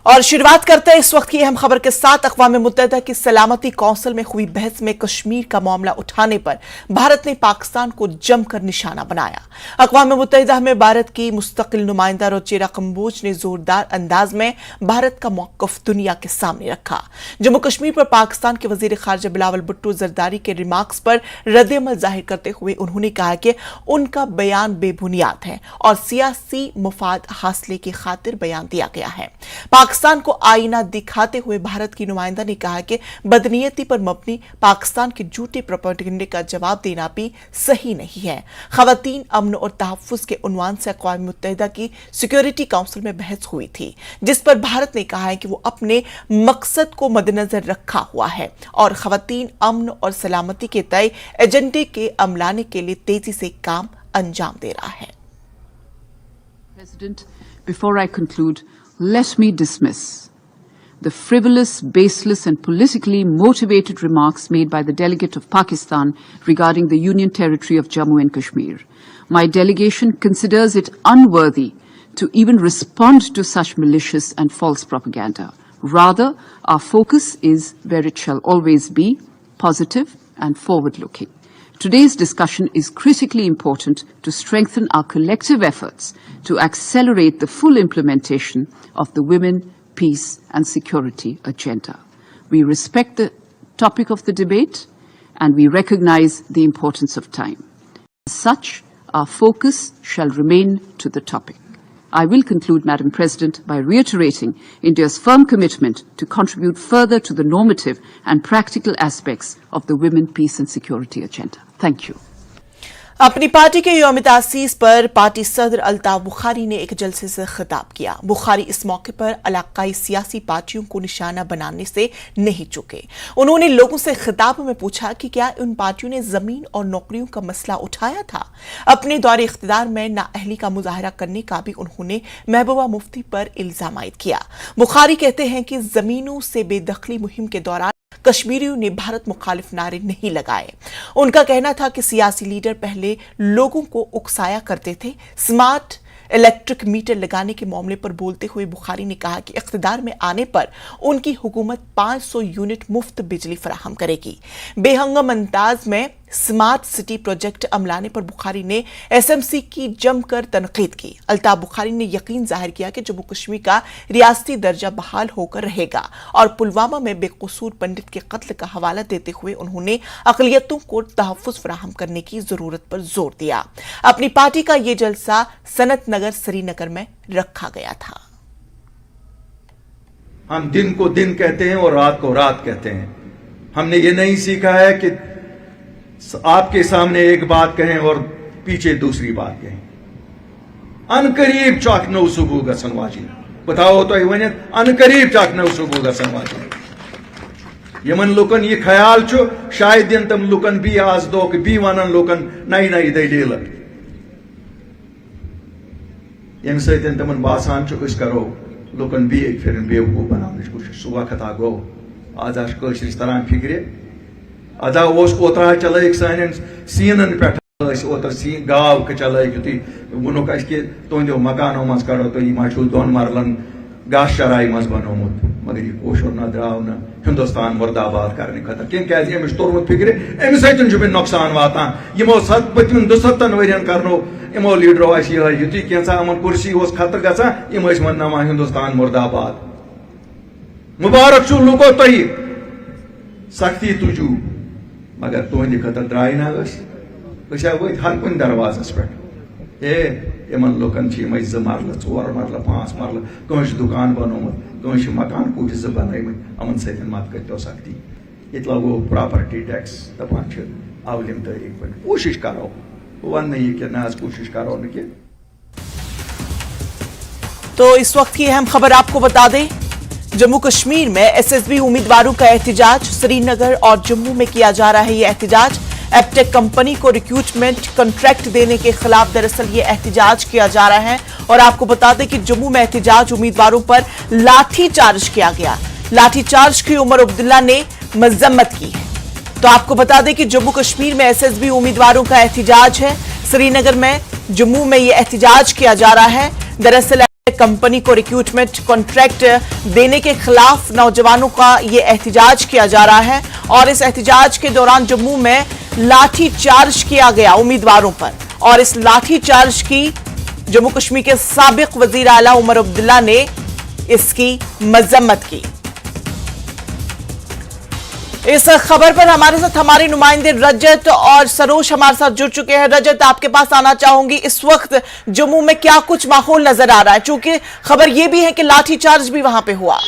और शुरुआत करते हैं इस वक्त की अहम खबर के साथ। अक़वाम मुत्तहिदा की सलामती कौंसिल में हुई बहस में कश्मीर का मामला उठाने पर भारत ने पाकिस्तान को जमकर निशाना बनाया। अक़वाम मुत्तहिदा में भारत की मुस्तकिल नुमाइंदा रोचेरा कंबोज ने जोरदार अंदाज में भारत का मौक़िफ़ दुनिया के सामने रखा। जम्मू कश्मीर पर पाकिस्तान के वज़ीर ख़ारिजा बिलावल भुट्टो ज़रदारी के रिमार्क्स पर रद्द-ए-अमल जाहिर करते हुए उन्होंने कहा कि उनका बयान बेबुनियाद है और सियासी मुफाद हासिल की खातिर बयान दिया गया है। पाकिस्तान को आईना दिखाते हुए भारत की नुमाइंदा ने कहा कि बदनीयती पर मबनी पाकिस्तान के झूठे प्रोपेगेंडे का जवाब देना भी सही नहीं है। खवातीन अमन और तहफ़्फ़ुज़ के उन्वान से अक़वाम मुत्तहिदा की सिक्योरिटी काउंसिल में बहस हुई थी, जिस पर भारत ने कहा है कि वो अपने मकसद को मद्देनजर रखा हुआ है और खवातीन अमन और सलामती के तय एजेंडे के अमलाने के लिए तेजी से काम अंजाम दे रहा है। President, before I conclude, let me dismiss the frivolous, baseless and politically motivated remarks made by the delegate of Pakistan regarding the Union Territory of Jammu and Kashmir. My delegation considers it unworthy to even respond to such malicious and false propaganda. Rather, our focus is where it shall always be, positive and forward-looking. Today's discussion is critically important to strengthen our collective efforts to accelerate the full implementation of the Women, Peace and Security agenda. We respect the topic of the debate and we recognize the importance of time. As such, our focus shall remain to the topic. I will conclude, Madam President, by reiterating India's firm commitment to contribute further to the normative and practical aspects of the Women, Peace and Security agenda. Thank you. अपनी party के यौम तासीस पर party सदर अल्ताफ बुखारी ने एक जलसे से खिताब किया। बुखारी इस मौके पर इलाकाई सियासी पार्टियों को निशाना बनाने से नहीं चूके। उन्होंने लोगों से खिताब में पूछा कि क्या उन पार्टियों ने जमीन और नौकरियों का मसला उठाया था। अपने दौरे इख्तिदार में नाअहली का मुजाहरा करने का भी उन्होंने महबूबा मुफ्ती पर इल्जाम आयद किया। बुखारी कहते हैं कि जमीनों से बेदखली मुहिम के दौरान कश्मीरियों ने भारत मुखालिफ नारे नहीं लगाए। उनका कहना था कि सियासी लीडर पहले लोगों को उकसाया करते थे। स्मार्ट इलेक्ट्रिक मीटर लगाने के मामले पर बोलते हुए बुखारी ने कहा कि इख्तिदार में आने पर उनकी हुकूमत 500 यूनिट मुफ्त बिजली फराहम करेगी। बेहंगम अंदाज में स्मार्ट सिटी प्रोजेक्ट अमलाने पर बुखारी ने एसएमसी की जमकर तनकीद की। अल्ताफ बुखारी ने यकीन जाहिर किया कि जम्मू कश्मीर का रियासती दर्जा बहाल होकर रहेगा और पुलवामा में बेकसूर पंडित के कत्ल का हवाला देते हुए उन्होंने अक़लियतों को तहफ़्फ़ुज़ फराहम करने की जरूरत पर जोर दिया। अपनी पार्टी का ये जलसा सनत नगर श्रीनगर में रखा गया था। हम दिन को दिन कहते हैं और रात को रात कहते हैं। हमने ये नहीं सीखा है कि आपके सामने एक बात कहें और पीछे दूसरी बात कहें। अनकरीब चाक नौ सुबह गसन वाजी बताओ तो वन अनकरीब चाक नौ सुबह गसन वाजी यमन लुकन ये ख्याल चु शायद दिन तम लुकन भी आज दो भी वन लुकन नई नई दलील यम सतन तमन बासान करो लुकन भी एक फिर बेवकूफ बनाने कोशिश सह वक्त आ गो आज कशिश तरह फिक्रे अदा ओतरा चल सान सीनन पे ओतर गाव चल युति वोनुक तुंदो मकानो मज कड़ो तो यह दोन मरलन गाश चराई मज बनोमुत मगर यह कोशर न द्राव न हिंदुस्तान मुर्दाबाद करने खतर क्या अमिस तोर्मुत फिक्र अमि सतन नुकसान वातान यमो पतम 270 वरियन करनो यमो लीडरो युति कैसा अमन कुर्सी खतर गा यम वनान हिंदुस्तान मुर्दाबाद मुबारक लुको तुह सख्ती तुजू मगर तुहंद खतर द्राय ना वत हर कुन दरवाजस पे यमन लुकन 2 मरल 4 मरल 5 मरल कह दुकान बनोमुत कह मकान कूट 2 बनमत अमन सत मत करो सख्ती ये लगो प्रॉपर्टी टैक्स दपान अवलिम तरीक पे कोशिश करो वन ये कि ना कोशिश करो न कि। तो इस वक्त की अहम खबर आपको बता दें, जम्मू कश्मीर में एसएसबी उम्मीदवारों का एहतिजाज। श्रीनगर और जम्मू में किया जा रहा है यह एहतिजाज। एपटेक कंपनी को रिक्रूटमेंट कॉन्ट्रैक्ट देने के खिलाफ दरअसल ये एहतिजाज किया जा रहा है। और आपको बता दें कि जम्मू में एहतिजाज उम्मीदवारों पर लाठीचार्ज किया गया। लाठीचार्ज की उमर अब्दुल्ला ने मजम्मत की है। तो आपको बता दें कि जम्मू कश्मीर में एसएसबी उम्मीदवारों का एहतिजाज है। श्रीनगर में जम्मू में यह एहतिजाज किया जा रहा है। दरअसल कंपनी को रिक्रूटमेंट कॉन्ट्रैक्ट देने के खिलाफ नौजवानों का ये एहतजाज किया जा रहा है और इस एहतजाज के दौरान जम्मू में लाठी चार्ज किया गया उम्मीदवारों पर और इस लाठी चार्ज की जम्मू कश्मीर के साबिक वजीर आला उमर अब्दुल्ला ने इसकी मजम्मत की। इस खबर पर हमारे साथ हमारे नुमाइंदे रजत और सरोज हमारे साथ जुड़ चुके हैं। रजत, आपके पास आना चाहूंगी, इस वक्त जम्मू में क्या कुछ माहौल नजर आ रहा है, क्योंकि खबर यह भी है कि लाठीचार्ज भी वहां पे हुआ।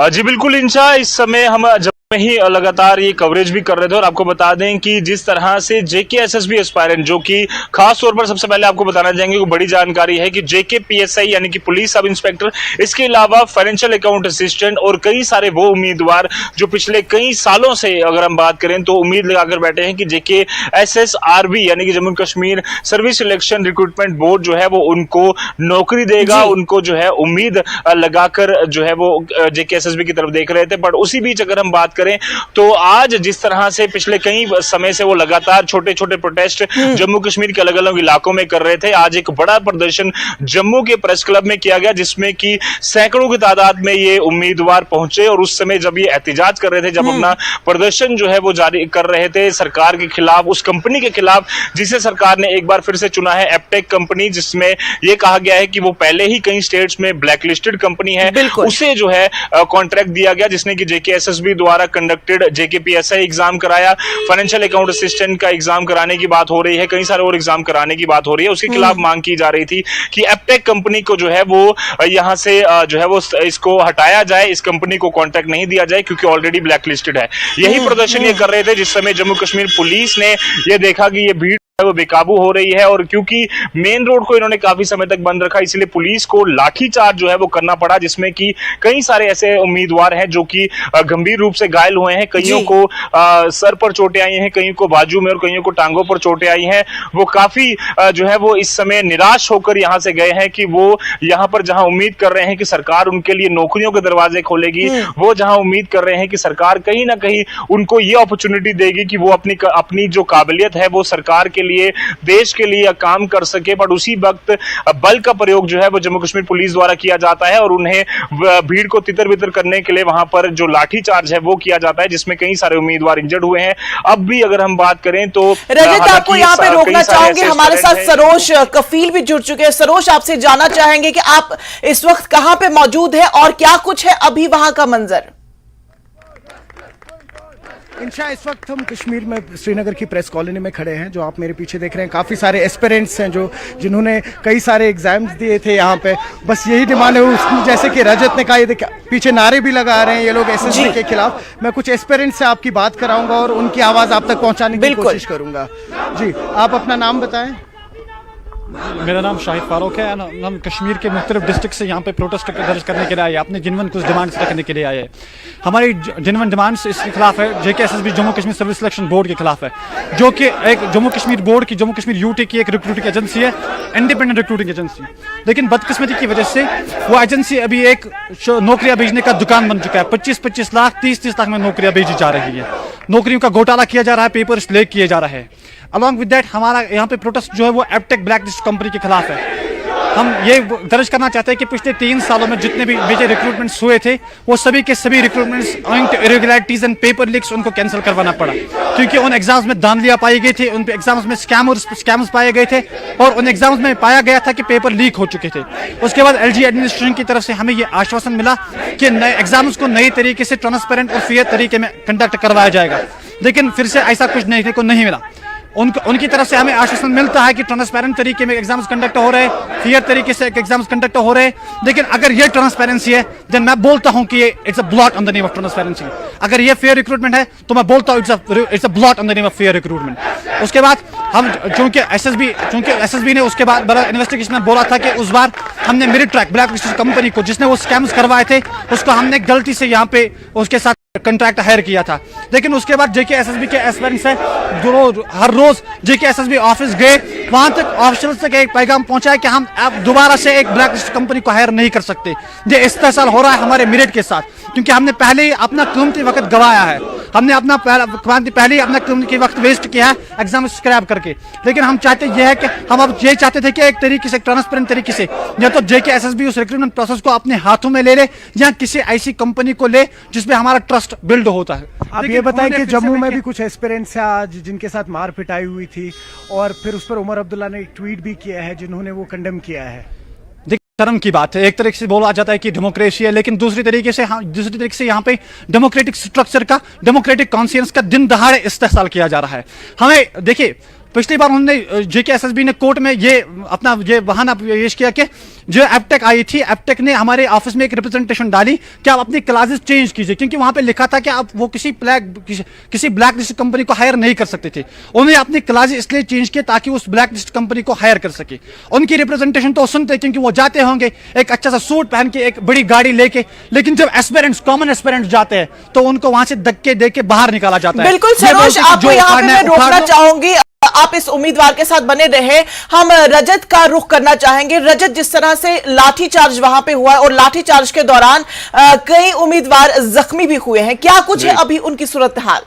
जी बिल्कुल इंशा, इस समय हम में ही लगातार ये कवरेज भी कर रहे थे और आपको बता दें कि जिस तरह से जेके एसएसबी एस्पायरेंट, जो कि खास तौर पर सबसे पहले आपको बताना चाहेंगे, वो बड़ी जानकारी है कि जेके पीएसआई यानी कि पुलिस सब इंस्पेक्टर, इसके अलावा फाइनेंशियल अकाउंट असिस्टेंट और कई सारे वो उम्मीदवार जो पिछले कई सालों से अगर हम बात करें तो उम्मीद लगाकर बैठे हैं कि जेके एसएसआरबी यानी कि Jammu Kashmir service selection recruitment board जो है वो उनको नौकरी देगा, उनको जो है उम्मीद लगाकर जो है वो जेके एसएसबी की तरफ देख रहे थे। बट उसी बीच अगर हम बात करें तो आज जिस तरह से पिछले कई समय से वो लगातार छोटे छोटे प्रोटेस्ट जम्मू कश्मीर के अलग अलग इलाकों में कर रहे थे, आज एक बड़ा प्रदर्शन जम्मू के प्रेस क्लब में किया गया जिसमें कि सैकड़ों की तादाद में ये उम्मीदवार पहुंचे और उस समय जब ये एहतजाज कर रहे थे, जब अपना प्रदर्शन जो है वो जारी कर रहे थे सरकार के खिलाफ, उस कंपनी के खिलाफ जिसे सरकार ने एक बार फिर से चुना है, एपटेक कंपनी, जिसमें यह कहा गया है कि वो पहले ही कई स्टेट्स में ब्लैकलिस्टेड कंपनी है, उसे जो है कॉन्ट्रैक्ट दिया गया जिसने कि जेके एसएसबी द्वारा कंडक्टेड जेके पीएसआई एग्जाम कराया, फाइनेंशियल अकाउंट असिस्टेंट का एग्जाम कराने की बात हो रही है, कई सारे और एग्जाम कराने की बात हो रही है। उसके खिलाफ मांग की जा रही थी कि एपटेक कंपनी को जो है वो यहां से जो है वो इसको हटाया जाए, इस कंपनी को कॉन्ट्रैक्ट नहीं दिया जाए क्योंकि ऑलरेडी ब्लैकलिस्टेड है। यही प्रदर्शन ये कर रहे थे जिस समय जम्मू कश्मीर पुलिस ने यह देखा कि ये भीड़ वो बेकाबू हो रही है और क्योंकि मेन रोड को इन्होंने काफी समय तक बंद रखा, इसलिए पुलिस को लाठीचार्ज जो है वो करना पड़ा, जिसमें कि कई सारे ऐसे उम्मीदवार हैं जो कि गंभीर रूप से घायल हुए हैं, कईयों को सर पर चोटें आई हैं, कईयों को बाजू में और कईयों को टांगों पर चोटें आई हैं। वो काफी जो है वो इस समय निराश होकर यहां से गए हैं कि वो यहां पर जहां उम्मीद कर रहे हैं कि सरकार उनके लिए नौकरियों के दरवाजे खोलेगी, वो जहां उम्मीद कर रहे हैं कि सरकार कहीं ना कहीं उनको ये अपॉर्चुनिटी देगी कि वो अपनी जो काबिलियत है वो सरकार के लिए, देश के लिए काम कर सके, बट उसी वक्त बल का प्रयोग जो है वो जम्मू कश्मीर पुलिस द्वारा किया जाता है और उन्हें भीड़ को तितर बितर करने के लिए वहां पर जो लाठीचार्ज है वो किया जाता है, जिसमें कई सारे उम्मीदवार इंजर्ड हुए हैं। अब भी अगर हम बात करें तो रजत, आपको यहां पे रोकना चाहूंगे, हमारे साथ सरोज कफील भी जुड़ चुके हैं। सरोज, आपसे जानना चाहेंगे कि आप इस वक्त कहां पे मौजूद है और क्या कुछ है अभी वहां का मंजर? इंशा, इस वक्त हम कश्मीर में श्रीनगर की प्रेस कॉलोनी में खड़े हैं। जो आप मेरे पीछे देख रहे हैं, काफ़ी सारे एस्पिरेंट्स हैं जिन्होंने कई सारे एग्जाम्स दिए थे यहाँ पे। बस यही डिमांड है, जैसे कि रजत ने कहा, ये पीछे नारे भी लगा रहे हैं ये लोग एसएसबी के खिलाफ। मैं कुछ एस्पिरेंट्स से आपकी बात कराऊंगा और उनकी आवाज़ आप तक पहुँचाने की कोशिश करूँगा। जी, आप अपना नाम बताएं। मेरा नाम शाहिद फारूक है। हम कश्मीर के मुख्तलिफ डिस्ट्रिक्ट से यहाँ पे प्रोटेस्ट दर्ज करने के लिए आए, अपने जिनवन कुछ डिमांड्स रखने के लिए आए। हमारी जिनवन डिमांड्स इसके खिलाफ है, जेके SSB Jammu Kashmir service selection board के खिलाफ है, जो कि एक जम्मू कश्मीर बोर्ड की, जम्मू कश्मीर यूटी की एक रिक्रूटिंग एजेंसी है, इंडिपेंडेंट रिक्रूटिंग एजेंसी। लेकिन बदकिस्मती की वजह से वो एजेंसी अभी एक नौकरियां भेजने का दुकान बन चुका है। 25-25 लाख 30-30 लाख में नौकरियां भेजी जा रही है, नौकरियों का घोटाला किया जा रहा है, पेपर्स लीक किए जा रहे हैं। अलॉन्ग विद दैट हमारा यहाँ पे प्रोटेस्ट जो है वो एपटेक ब्लैकलिस्ट कंपनी के खिलाफ है। हम ये दर्ज करना चाहते हैं कि पिछले 3 सालों में जितने भी मेजर रिक्रूटमेंट्स हुए थे वो सभी के सभी recruitments owing to irregularities and paper leaks उनको कैंसिल करवाना पड़ा, क्योंकि उन एग्जाम्स में धांधलियां पाई गई थी, उन एग्जाम्स में स्कैम्स पाए गए थे और उन एग्जाम्स में पाया गया था कि पेपर लीक हो चुके थे। उसके बाद एलजी एडमिनिस्ट्रेशन की तरफ से हमें ये आश्वासन मिला कि नए एग्जाम्स को नई तरीके से ट्रांसपेरेंट और फेयर तरीके में कंडक्ट करवाया जाएगा, लेकिन फिर से ऐसा कुछ देखने को नहीं मिला। उनकी तरफ से हमें आश्वासन मिलता है कि ट्रांसपेरेंट तरीके में एग्जाम्स कंडक्ट हो रहे हैं, फेयर तरीके से एग्जाम्स कंडक्ट हो रहे हैं, लेकिन अगर ये ट्रांसपेरेंसी है देन मैं बोलता हूं कि ये it's a blot on the name of transparency. अगर ये फेयर रिक्रूटमेंट है तो मैं बोलता हूं it's a blot on the name of fair recruitment. उसके बाद हम चूंकि एसएसबी ने उसके बाद बड़ा इन्वेस्टिगेशन में बोला था कि उस बार हमने मेरिट ट्रैक ब्लैकलिस्टेड कंपनी को, जिसने वो स्कैम्स करवाए थे, उसको हमने गलती से यहाँ पे उसके साथ कंट्रैक्ट हायर किया था। लेकिन उसके बाद जेके एसएसबी के एस्पिरेंट्स है जो हर रोज जेके एसएसबी ऑफिस गए वहां तक ऑफिशियल्स तक एक पैगाम पहुंचा है कि हम अब दोबारा से एक ब्लैक लिस्ट कंपनी को हायर नहीं कर सकते। ये इस्तेसाल हो रहा है हमारे मेरिट के साथ, क्योंकि हमने पहले ही अपना कीमती वक्त गवाया है, हमने अपना पहले ही अपना कीमती वक्त वेस्ट किया है एग्जाम स्क्रैप करके। लेकिन हम चाहते ये है कि हम अब ये चाहते थे कि एक तरीके से ट्रांसपेरेंट तरीके से या तो JKSSB उस रिक्रूटमेंट प्रोसेस को अपने हाथों में ले ले या किसी ऐसी कंपनी को ले जिसमें हमारा ट्रस्ट बिल्ड होता है। आप ये बताएं कि जम्मू में भी कुछ एस्पिरेंट्स हैं आज जिनके साथ मार पिटाई हुई थी, और फिर उस पर उमर अब्दुल्ला ने एक ट्वीट भी किया है जिन्होंने वो कंडेम किया है। शर्म की बात है, एक तरीके से बोला जाता है कि डेमोक्रेसी है, लेकिन दूसरी तरीके से यहाँ पे डेमोक्रेटिक स्ट्रक्चर का, डेमोक्रेटिक कॉन्शियंस का दिन दहाड़े इस्तेसाल किया जा रहा है। हमें देखिए, पिछली बार उन्होंने JKSSB ने कोर्ट में ये अपना ये बहाना पेश किया कि जो एपटेक आई थी, एपटेक ने हमारे ऑफिस में एक रिप्रेजेंटेशन डाली कि आप अपनी क्लासेस चेंज कीजिए, क्योंकि वहां पे लिखा था कि आप वो किसी ब्लैक लिस्ट कंपनी को हायर नहीं कर सकते थे। उन्होंने अपनी क्लासेस इसलिए चेंज किए ताकि उस ब्लैक लिस्ट कंपनी को हायर कर सके। उनकी रिप्रेजेंटेशन तो सुनते, क्योंकि वो जाते होंगे एक अच्छा सा सूट पहन के, एक बड़ी गाड़ी लेके, लेकिन जब एस्पिरेंट्स, कॉमन एस्पिरेंट्स जाते हैं तो उनको वहां से धक्के दे के बाहर निकाला जाता है। बिल्कुल सरोज, आपको यहाँ पे मैं रोकना चाहूंगी, आप इस उम्मीदवार के साथ बने रहे। हम रजत का रुख करना चाहेंगे। रजत, जिस तरह से लाठीचार्ज वहां पे हुआ और लाठीचार्ज के दौरान कई उम्मीदवार जख्मी भी हुए हैं, क्या कुछ है अभी उनकी सूरत हाल?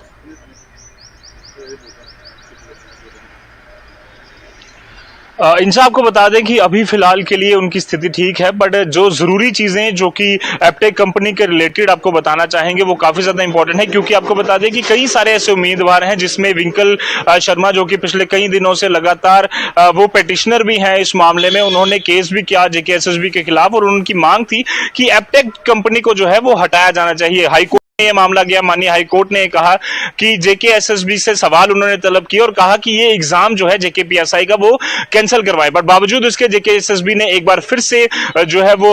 इनसे आपको बता दें कि अभी फिलहाल के लिए उनकी स्थिति ठीक है, बट जो जरूरी चीजें जो कि एपटेक कंपनी के रिलेटेड आपको बताना चाहेंगे वो काफी ज्यादा इंपॉर्टेंट है, क्योंकि आपको बता दें कि कई सारे ऐसे उम्मीदवार हैं जिसमें विंकल शर्मा, जो कि पिछले कई दिनों से लगातार वो पेटिशनर भी हैं इस मामले में, उन्होंने केस भी किया JKSSB के खिलाफ और उनकी मांग थी कि एपटेक कंपनी को जो है वो हटाया जाना चाहिए। हाईकोर्ट ये मामला गया, माननीय हाईकोर्ट ने कहा कि JKSSB से सवाल उन्होंने तलब किया और कहा कि ये एग्जाम जो है JKPSI का वो कैंसिल करवाए, बट बावजूद इसके JKSSB ने एक बार फिर से जो है वो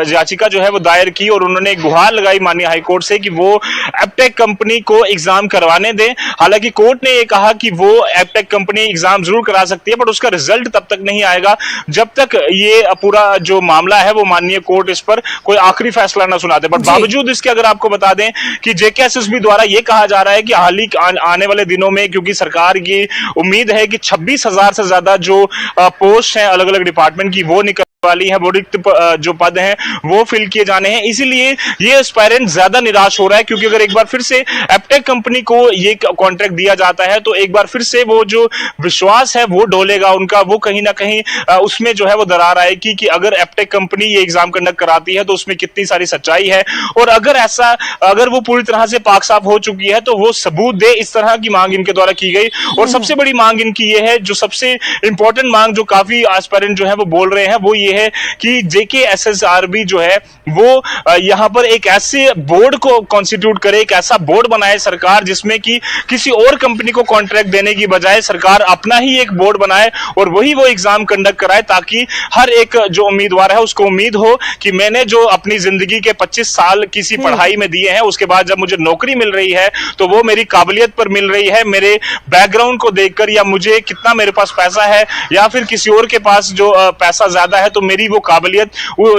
याचिका जो है वो दायर की और उन्होंने गुहार लगाई माननीय हाईकोर्ट से कि वो एपटेक कंपनी को एग्जाम करवाने दें। हालांकि कोर्ट ने ये कहा कि वो एपटेक कंपनी एग्जाम जरूर करा सकती है, बट उसका रिजल्ट तब तक नहीं आएगा जब तक ये पूरा जो मामला है वो माननीय कोर्ट इस पर कोई आखिरी फैसला ना सुनाते। बट बावजूद इसके अगर आपको बता दें कि JKSSB द्वारा यह कहा जा रहा है कि हाल ही आने वाले दिनों में, क्योंकि सरकार की उम्मीद है कि 26,000 से ज्यादा जो पोस्ट हैं अलग अलग डिपार्टमेंट की वो निकल वाली है, वो रिक्त जो पद हैं वो फिल किए जाने हैं, इसीलिए ये एस्पायरेंट ज्यादा निराश हो रहा है, क्योंकि अगर एक बार फिर से एपटेक कंपनी को ये कॉन्ट्रैक्ट दिया जाता है तो एक बार फिर से वो जो विश्वास है वो डोलेगा उनका, वो कहीं ना कहीं उसमें जो है वो दरार आएगी कि अगर एपटेक कंपनी ये एग्जाम कंडक्ट कराती है तो उसमें कितनी सारी सच्चाई है, और अगर वो पूरी तरह से पाक साफ हो चुकी है तो वो सबूत दे। इस तरह की मांग इनके द्वारा की गई और सबसे बड़ी मांग इनकी ये है, जो सबसे इंपॉर्टेंट मांग जो काफी एस्पायरेंट जो है वो बोल रहे हैं, वो ये है कि JKSSB जो है वो यहां पर एक ऐसे बोर्ड को कॉन्स्टिट्यूट करे, एक ऐसा बोर्ड बनाए सरकार जिसमें कि किसी और कंपनी को कॉन्ट्रैक्ट देने की बजाय सरकार अपना ही एक बोर्ड बनाए और वही वो एग्जाम कंडक्ट कराए, ताकि हर एक जो उम्मीदवार है उसको उम्मीद हो कि मैंने जो अपनी जिंदगी के 25 साल किसी पढ़ाई में दिए हैं, उसके बाद जब मुझे नौकरी मिल रही है तो वो मेरी काबिलियत पर मिल रही है, मेरे बैकग्राउंड को देखकर, या मुझे कितना मेरे पास पैसा है, या फिर किसी और के पास जो पैसा ज्यादा है तो मेरी वो काबिलियत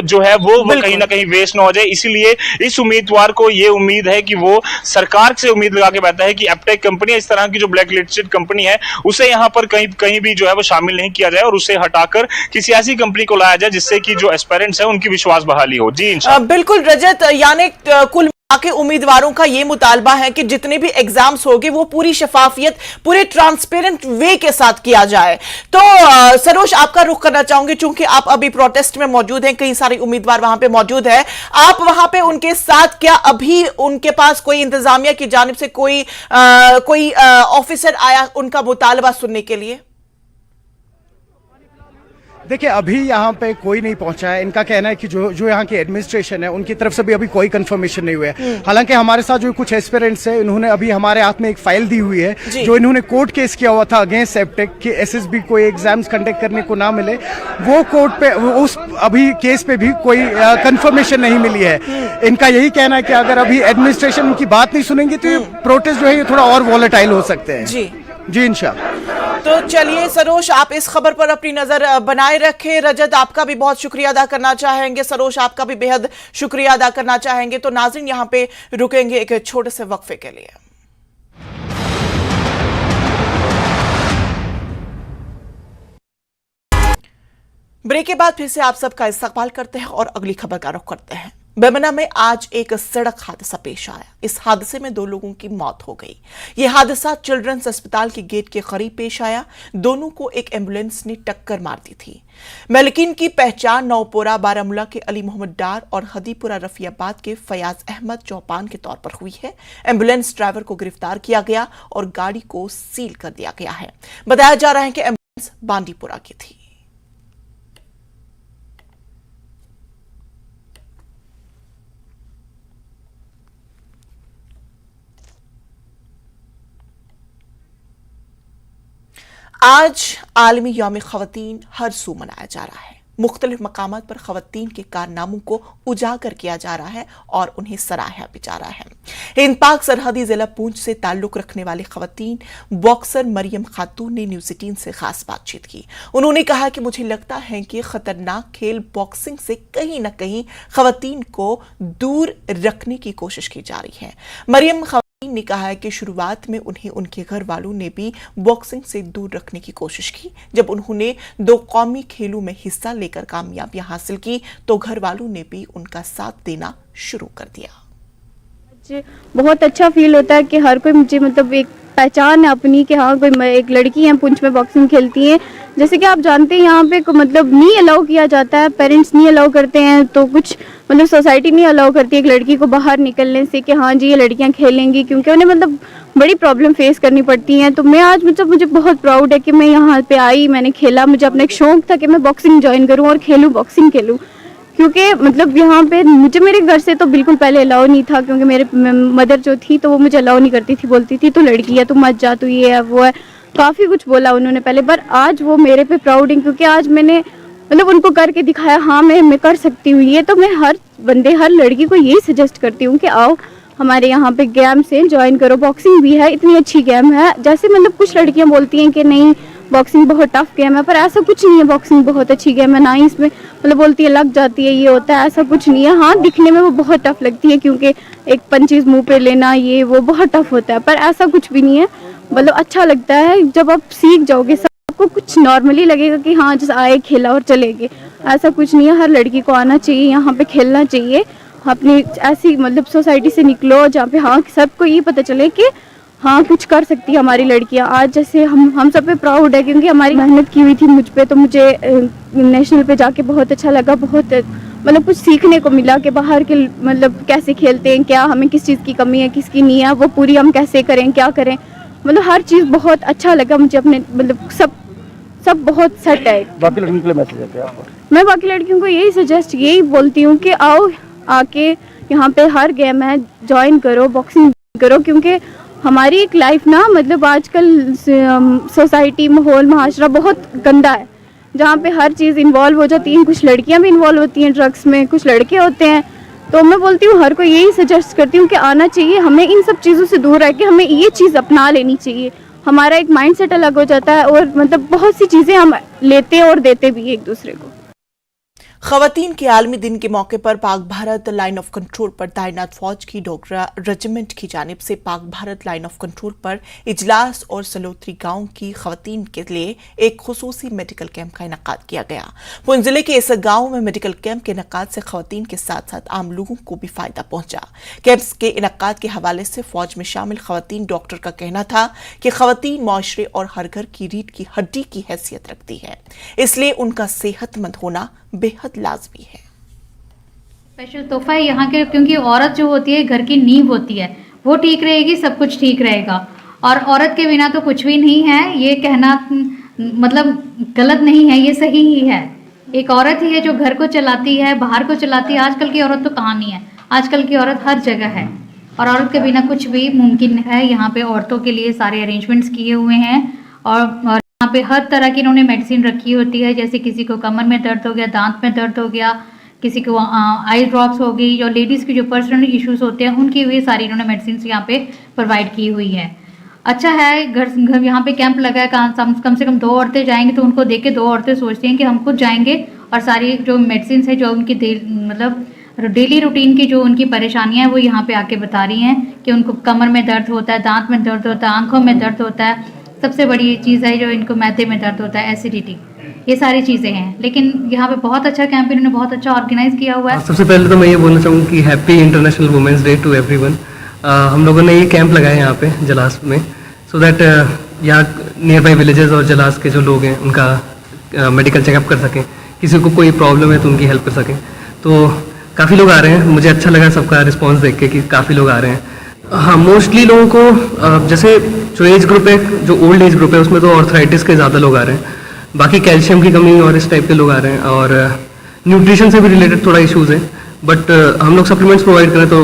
जो है वो कहीं ना कहीं वेस्ट ना हो जाए। इसीलिए इस उम्मीदवार को ये उम्मीद है कि वो सरकार से उम्मीद लगा के बैठा है कि एपटेक कंपनी, इस तरह की जो ब्लैक लिस्टेड कंपनी है, उसे यहाँ पर कहीं भी जो है वो शामिल नहीं किया जाए और उसे हटाकर किसी ऐसी कंपनी को लाया जाए जिससे कि जो एस्पायरेंट्स है उनकी विश्वास बहाली हो। जी बिल्कुल रजत, यानी कुल के उम्मीदवारों का ये मुतालबा है कि जितने भी एग्जाम्स होंगे वो पूरी शफाफियत, पूरे ट्रांसपेरेंट वे के साथ किया जाए। तो सरोज, आपका रुख करना चाहूंगी, चूंकि आप अभी प्रोटेस्ट में मौजूद हैं, कई सारे उम्मीदवार वहां पे मौजूद है, आप वहां पे उनके साथ, क्या अभी उनके पास कोई इंतजामिया की जानिब से कोई ऑफिसर आया उनका मुतालबा सुनने के लिए? देखिए, अभी यहाँ पे कोई नहीं पहुंचा है। इनका कहना है कि जो यहाँ की एडमिनिस्ट्रेशन है उनकी तरफ से भी अभी कोई कंफर्मेशन नहीं हुआ है। हालांकि हमारे साथ जो कुछ एस्पिरेंट्स हैं, इन्होंने अभी हमारे हाथ में एक फाइल दी हुई है जो इन्होंने कोर्ट केस किया हुआ था अगेंस्ट एपटेक कि SSB को एग्जाम्स कंडक्ट करने को ना मिले। वो कोर्ट पे उस अभी केस पे भी कोई कंफर्मेशन नहीं मिली है। इनका यही कहना है कि अगर अभी एडमिनिस्ट्रेशन उनकी बात नहीं सुनेंगे तो ये प्रोटेस्ट जो है ये थोड़ा और वॉलेटाइल हो सकते हैं। जी इंशाल्लाह। तो चलिए सरोज, आप इस खबर पर अपनी नजर बनाए रखें। रजत, आपका भी बहुत शुक्रिया अदा करना चाहेंगे। सरोज, आपका भी बेहद शुक्रिया अदा करना चाहेंगे। तो नाज़रीन, यहां पे रुकेंगे एक छोटे से वक्फे के लिए। ब्रेक के बाद फिर से आप सबका इस्तकबाल करते हैं और अगली खबर का रुख करते हैं। बेमना में आज एक सड़क हादसा पेश आया। इस हादसे में 2 लोगों की मौत हो गई। यह हादसा चिल्ड्रंस अस्पताल के गेट के करीब पेश आया। दोनों को एक एम्बुलेंस ने टक्कर मार दी थी। मलिकीन की पहचान नौपोरा बारामूला के अली मोहम्मद डार और हदीपुरा रफियाबाद के फयाज अहमद चौपान के तौर पर हुई है। एम्बुलेंस ड्राइवर को गिरफ्तार किया गया और गाड़ी को सील कर दिया गया है। बताया जा रहा है कि एम्बुलेंस बांदीपुरा की थी। आज आलमी यौम ख़वातीन हर सू मनाया जा रहा है। मुख्तलिफ मकामात पर ख़वातीन के कारनामों को उजागर किया जा रहा है और उन्हें सराहा भी जा रहा है। हिंद पाक सरहदी जिला पूंछ से ताल्लुक रखने वाली ख़वातीन बॉक्सर मरियम खातून ने न्यूज़ 18 से खास बातचीत की। उन्होंने कहा कि मुझे लगता है कि खतरनाक खेल बॉक्सिंग से कहीं न कहीं ख़वातीन को दूर रखने की कोशिश की जा रही है। मरियम ने कहा है कि शुरुआत में उन्हें उनके घर वालों ने भी बॉक्सिंग से दूर रखने की कोशिश की। जब उन्होंने 2 कौमी खेलों में हिस्सा लेकर कामयाबियां हासिल की तो घर वालों ने भी उनका साथ देना शुरू कर दिया। बहुत अच्छा फील होता है कि हर कोई मुझे मतलब एक पहचान है अपनी कि हाँ कोई एक लड़की है पुंछ में बॉक्सिंग खेलती है। जैसे कि आप जानते हैं यहाँ पे मतलब नहीं अलाउ किया जाता है, पेरेंट्स नहीं अलाउ करते हैं, तो कुछ मतलब सोसाइटी नहीं अलाउ करती है एक लड़की को बाहर निकलने से कि हाँ जी ये लड़कियाँ खेलेंगी, क्योंकि उन्हें मतलब बड़ी प्रॉब्लम फेस करनी पड़ती हैं। तो मैं आज मतलब मुझे बहुत प्राउड है कि मैं यहाँ पे आई, मैंने खेला। मुझे अपना एक शौक था कि मैं बॉक्सिंग ज्वाइन करूँ और खेलूँ, बॉक्सिंग खेलूँ, क्योंकि मतलब यहाँ पे मुझे मेरे घर से तो बिल्कुल पहले अलाउ नहीं था, क्योंकि मेरे मदर जो थी तो वो मुझे अलाउ नहीं करती थी, बोलती थी तो लड़की है, तू मत जा, तू ये है वो है, काफ़ी कुछ बोला उन्होंने पहले। पर आज वो मेरे पे प्राउड है क्योंकि आज मैंने मतलब उनको करके दिखाया, हाँ मैं कर सकती हूँ ये। तो मैं हर बंदे हर लड़की को यही सजेस्ट करती हूँ कि आओ हमारे यहाँ पे गेम से ज्वाइन करो। बॉक्सिंग भी है, इतनी अच्छी गेम है। जैसे मतलब कुछ लड़कियाँ बोलती हैं कि नहीं बॉक्सिंग बहुत टफ गेम है, पर ऐसा कुछ नहीं है। बॉक्सिंग बहुत अच्छी गेम है, ना ही इसमें मतलब बोलती है लग जाती है, ये होता है, ऐसा कुछ नहीं है। हाँ दिखने में वो बहुत टफ लगती है क्योंकि एक पंचेस मुंह पे लेना ये वो बहुत टफ होता है, पर ऐसा कुछ भी नहीं है। मतलब अच्छा लगता है जब आप सीख जाओगे, सबको कुछ नॉर्मली लगेगा कि हाँ जैसे आए खेला और चले गए, ऐसा कुछ नहीं है। हर लड़की को आना चाहिए, यहाँ पे खेलना चाहिए। अपनी ऐसी मतलब सोसाइटी से निकलो जहाँ पे हाँ सबको ये पता चले कि हाँ कुछ कर सकती है हमारी लड़कियाँ। आज जैसे हम सब पे प्राउड है क्योंकि हमारी मेहनत की हुई थी मुझ पे, तो मुझे नेशनल पे जाके बहुत अच्छा लगा। बहुत मतलब कुछ सीखने को मिला कि बाहर के मतलब कैसे खेलते हैं, क्या हमें किस चीज़ की कमी है किसकी नहीं है, वो पूरी हम कैसे करें क्या करें। मतलब हर चीज़ बहुत अच्छा लगा मुझे। अपने मतलब सब बहुत सेट है। बाकी लड़कियों के लिए मैसेज है आपको? मैं बाकी लड़कियों को यही बोलती हूँ कि आओ आके यहाँ पे हर गेम है ज्वाइन करो, बॉक्सिंग करो, क्योंकि हमारी एक लाइफ ना मतलब आजकल सोसाइटी माहौल महाशरा बहुत गंदा है, जहाँ पे हर चीज़ इन्वॉल्व हो जाती है। कुछ लड़कियाँ भी इन्वॉल्व होती हैं ड्रग्स में, कुछ लड़के होते हैं। तो मैं बोलती हूँ हर को यही सजेस्ट करती हूँ कि आना चाहिए, हमें इन सब चीज़ों से दूर रह के हमें ये चीज़ अपना लेनी चाहिए। हमारा एक माइंडसेट अलग हो जाता है और मतलब बहुत सी चीज़ें हम लेते हैं और देते भी एक दूसरे को। ख़वातीन के आलमी दिन के मौके पर Pak Bharat line of control पर तैनात फौज की डोगरा रेजिमेंट की जानिब से Pak Bharat line of control पर इजलास और सलोत्री गांव की ख़वातीन के लिए एक खुसूसी मेडिकल कैंप का इनेकाद किया गया। पुंछ जिले के इस गांव में मेडिकल कैंप के इनेकाद से ख़वातीन के साथ साथ आम लोगों को भी फायदा पहुंचा। कैंप्स के इनेकाद के हवाले से फौज में शामिल ख़वातीन डॉक्टर का कहना था कि ख़वातीन मुआशरे और हर घर की रीढ़ की हड्डी की हैसियत रखती है, इसलिए उनका सेहतमंद होना बेहद लाजमी है। स्पेशल तोहफा है यहाँ के, क्योंकि औरत जो होती है घर की नींव होती है, वो ठीक रहेगी सब कुछ ठीक रहेगा। और औरत के बिना तो कुछ भी नहीं है, ये कहना मतलब गलत नहीं है, ये सही ही है। एक औरत ही है जो घर को चलाती है, बाहर को चलाती है। आजकल की औरत तो कहाँ नहीं है, आजकल की औरत हर जगह है और औरत के बिना कुछ भी मुमकिन है। यहाँ पे औरतों के लिए सारे अरेंजमेंट्स किए हुए हैं और यहाँ पे हर तरह की इन्होंने मेडिसिन रखी होती है। जैसे किसी को कमर में दर्द हो गया, दांत में दर्द हो गया, किसी को आई ड्रॉप्स हो गई, जो लेडीज़ की जो पर्सनल इश्यूज होते हैं उनकी हुई सारी इन्होंने मेडिसिन यहाँ पे प्रोवाइड की हुई है। अच्छा है घर यहाँ पे कैंप लगा है, कम से कम 2 औरतें जाएंगी तो उनको देख के 2 औरतें सोचती हैं कि हम खुद जाएंगे और सारी जो मेडिसिन है जो उनकी मतलब डेली रूटीन की जो उनकी परेशानियां हैं वो यहाँ पे आके बता रही हैं कि उनको कमर में दर्द होता है, दांत में दर्द होता है, आंखों में दर्द होता है, सबसे बड़ी चीज़ है जो इनको मैदे में दर्द होता है, एसिडिटी, ये सारी चीज़ें हैं। लेकिन यहाँ पे बहुत अच्छा कैंप इन्होंने बहुत अच्छा ऑर्गेनाइज किया हुआ है। सबसे पहले तो मैं ये बोलना चाहूँगा कि happy international women's day to everyone. हम लोगों ने ये कैंप लगाया है यहाँ पे जलास में, सो दैट यहाँ नियर बाई विलेजेस और जलास के जो लोग हैं उनका मेडिकल चेकअप कर सकें, किसी को कोई प्रॉब्लम है तो उनकी हेल्प कर सकें। तो काफ़ी लोग आ रहे हैं, मुझे अच्छा लगा सबका रिस्पॉन्स देख के कि काफ़ी लोग आ रहे हैं। हाँ, मोस्टली लोगों को जैसे जो एज ग्रुप है, जो ओल्ड एज ग्रुप है, उसमें तो ऑर्थराइटिस के ज़्यादा लोग आ रहे हैं, बाकी कैल्शियम की कमी और इस टाइप के लोग आ रहे हैं, और न्यूट्रिशन से भी रिलेटेड थोड़ा इश्यूज़ है, बट हम लोग सप्लीमेंट्स प्रोवाइड करें तो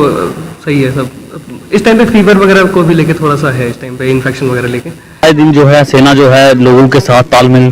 सही है सब। इस टाइम पे फीवर वगैरह को भी लेके थोड़ा सा है, इस टाइम पे इन्फेक्शन वगैरह लेके। आए दिन जो है सेना जो है लोगों के साथ तालमेल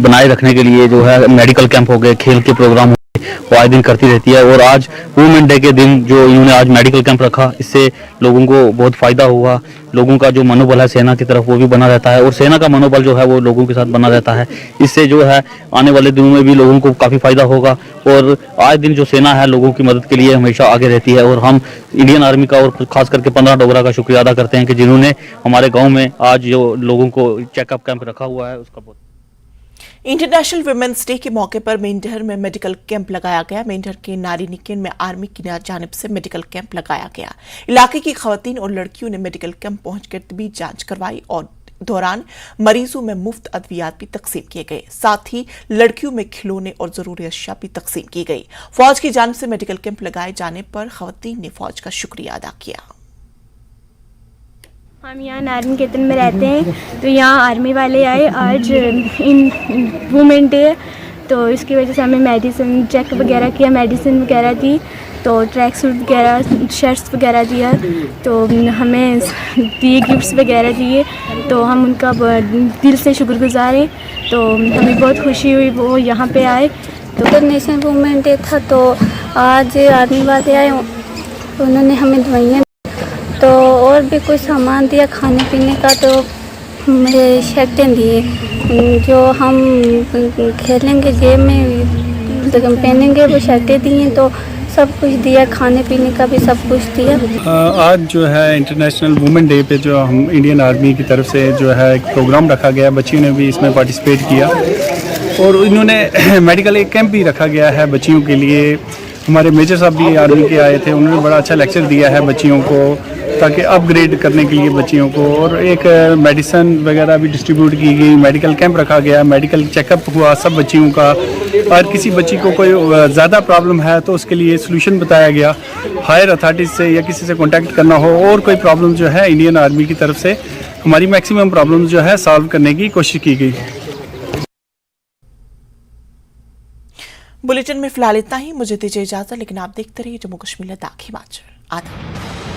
बनाए रखने के लिए जो है मेडिकल कैंप हो गए, खेल के प्रोग्राम हो गए, वो आए दिन करती रहती है। और आज वुमेन डे के दिन जो इन्होंने आज मेडिकल कैंप रखा, इससे लोगों को बहुत फायदा हुआ। लोगों का जो मनोबल है सेना की तरफ वो भी बना रहता है, और सेना का मनोबल जो है वो लोगों के साथ बना रहता है। इससे जो है आने वाले दिनों में भी लोगों को काफ़ी फायदा होगा। और आए दिन जो सेना है लोगों की मदद के लिए हमेशा आगे रहती है, और हम इंडियन आर्मी का और खास करके 15 डोगरा का शुक्रिया अदा करते हैं कि जिन्होंने हमारे गाँव में आज जो लोगों को चेकअप कैंप रखा हुआ है उसका बहुत। इंटरनेशनल वुमेन्स डे के मौके पर मेंढर में मेडिकल कैंप लगाया गया। मेंढर के नारी निकेतन में आर्मी की जानिब से मेडिकल कैंप लगाया गया। इलाके की खवातीन और लड़कियों ने मेडिकल कैंप पहुंचकर तबीयत जांच करवाई और दौरान मरीजों में मुफ्त अद्वियात भी तकसीम किए गए। साथ ही लड़कियों में खिलौने और जरूरी अशिया भी तकसीम की गई। फौज की जानिब से मेडिकल कैंप लगाए जाने पर खवातीन ने फौज का शुक्रिया अदा किया। हम यहाँ नारी निकेतन में रहते हैं, तो यहाँ आर्मी वाले आए। आज इन वुमेन डे है, तो इसकी वजह से हमें मेडिसिन चेक वगैरह किया, मेडिसिन वगैरह दी, तो ट्रैक सूट वगैरह, शर्ट्स वगैरह दिया, तो हमें दिए गिफ्ट्स वगैरह दिए, तो हम उनका दिल से शुक्रगुजार हैं। तो हमें बहुत खुशी हुई वो यहाँ पे आए। तो इंटरनेशनल वुमेन डे था, तो आज आर्मी वाले आए, उन्होंने हमें दवाइयाँ तो और भी कुछ सामान दिया खाने पीने का, तो मुझे शर्टें दिए जो हम खेलेंगे गेम में पहनेंगे, वो शर्टें दी हैं, तो सब कुछ दिया, खाने पीने का भी सब कुछ दिया। आज जो है इंटरनेशनल वुमेन डे पे जो हम इंडियन आर्मी की तरफ से जो है एक प्रोग्राम रखा गया, बच्चियों ने भी इसमें पार्टिसिपेट किया, और इन्होंने मेडिकल एक कैंप भी रखा गया है बच्चियों के लिए। हमारे मेजर साहब भी आर्मी के आए थे, उन्होंने बड़ा अच्छा लेक्चर दिया है बच्चियों को, ताकि अपग्रेड करने के लिए बच्चियों को, और एक मेडिसिन वगैरह भी डिस्ट्रीब्यूट की गई, मेडिकल कैंप रखा गया, मेडिकल चेकअप हुआ सब बच्चियों का, और किसी बच्ची को कोई ज़्यादा प्रॉब्लम है तो उसके लिए सोल्यूशन बताया गया, हायर अथॉरिटीज़ से या किसी से कांटेक्ट करना हो, और कोई प्रॉब्लम जो है इंडियन आर्मी की तरफ से हमारी मैक्सिमम प्रॉब्लम जो है सॉल्व करने की कोशिश की गई। बुलेटिन में फिलहाल इतना ही। मुझे दीजिए इजाजत, लेकिन आप देखते रहिए जम्मू कश्मीर लद्दाख हिमाचल। आधा